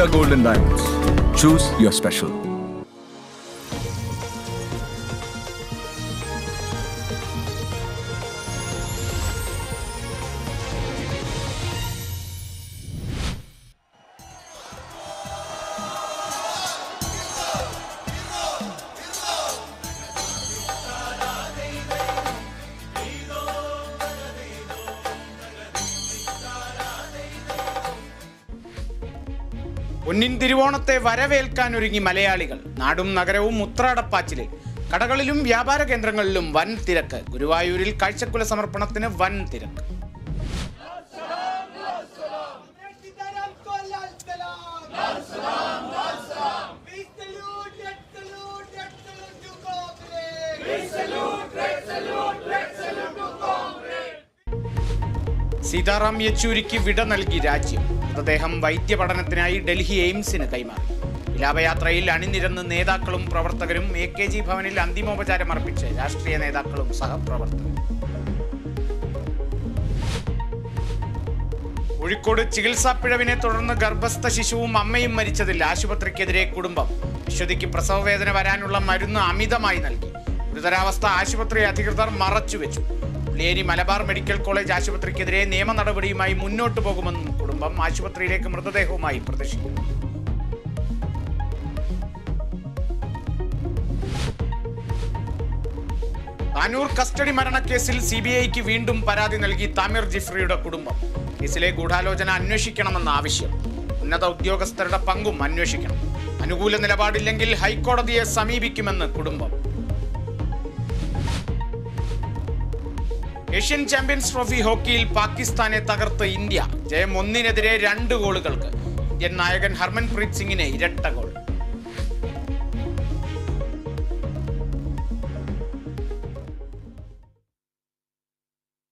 Anita Gold and Diamonds. Choose your special. പൊന്നിൻ തിരുവോണത്തെ വരവേൽക്കാൻ ഒരുങ്ങി മലയാളികൾ. നാടും നഗരവും ഉത്രാടപ്പാച്ചിലിൽ. കടകളിലും വ്യാപാര കേന്ദ്രങ്ങളിലും വൻ തിരക്ക്. ഗുരുവായൂരിൽ കാഴ്ചക്കുല സമർപ്പണത്തിന് വൻ തിരക്ക്. സീതാറാം യെച്ചൂരിക്ക് വിട നൽകി രാജ്യം. മൃതദേഹം വൈദ്യപഠനത്തിനായി ഡൽഹി എയിംസിന് കൈമാറി. വിലാപയാത്രയിൽ അണിനിരന്ന് നേതാക്കളും പ്രവർത്തകരും. AKG ഭവനിൽ അന്തിമോപചാരം അർപ്പിച്ച് രാഷ്ട്രീയ നേതാക്കളും സഹപ്രവർത്തകരും. കോഴിക്കോട് ചികിത്സാ പിഴവിനെ തുടർന്ന് ഗർഭസ്ഥ ശിശുവും അമ്മയും മരിച്ചതിൽ ആശുപത്രിക്കെതിരെ കുടുംബം. അശ്വതിക്ക് പ്രസവവേദന വരാനുള്ള മരുന്ന് അമിതമായി നൽകി. ഗുരുതരാവസ്ഥ ആശുപത്രി അധികൃതർ മറച്ചുവെച്ചു. ഉള്ളിയേരി മലബാർ മെഡിക്കൽ കോളേജ് ആശുപത്രിക്കെതിരെ നിയമ നടപടിയുമായി മുന്നോട്ടു പോകുമെന്നും കുടുംബം. ആശുപത്രിയിലേക്ക് മൃതദേഹവുമായി പ്രദർശിക്കുന്നു. താനൂർ കസ്റ്റഡി മരണക്കേസിൽ CBIക്ക് വീണ്ടും പരാതി നൽകി താമിർ ജിഫ്രിയുടെ കുടുംബം. കേസിലെ ഗൂഢാലോചന അന്വേഷിക്കണമെന്ന ആവശ്യം. ഉന്നത ഉദ്യോഗസ്ഥരുടെ പങ്കും അന്വേഷിക്കണം. അനുകൂല നിലപാടില്ലെങ്കിൽ ഹൈക്കോടതിയെ സമീപിക്കുമെന്ന് കുടുംബം. ഏഷ്യൻ ചാമ്പ്യൻസ് ട്രോഫി ഹോക്കിയിൽ പാകിസ്ഥാനെ തകർത്ത് ഇന്ത്യ. ജയം 1-നെതിരെ 2 ഗോളുകൾക്ക്. ഇന്ത്യൻ നായകൻ ഹർമൻപ്രീത് സിംഗിന് ഇരട്ട ഗോൾ.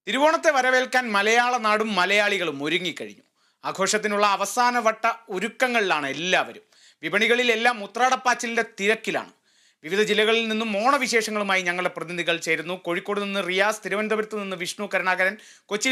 തിരുവോണത്തെ വരവേൽക്കാൻ മലയാള നാടും മലയാളികളും ഒരുങ്ങിക്കഴിഞ്ഞു. ആഘോഷത്തിനുള്ള അവസാനവട്ട ഒരുക്കങ്ങളിലാണ് എല്ലാവരും. വിപണികളിലെല്ലാം ഉത്രാടപ്പാച്ചിലിന്റെ തിരക്കിലാണ്. വിവിധ ജില്ലകളിൽ നിന്നും ഓണവിശേഷങ്ങളുമായി ഞങ്ങളുടെ പ്രതിനിധികൾ ചേരുന്നു. കോഴിക്കോട് നിന്ന് റിയാസ്, തിരുവനന്തപുരത്ത് നിന്ന് വിഷ്ണു കരുണാകരൻ, കൊച്ചിയിൽ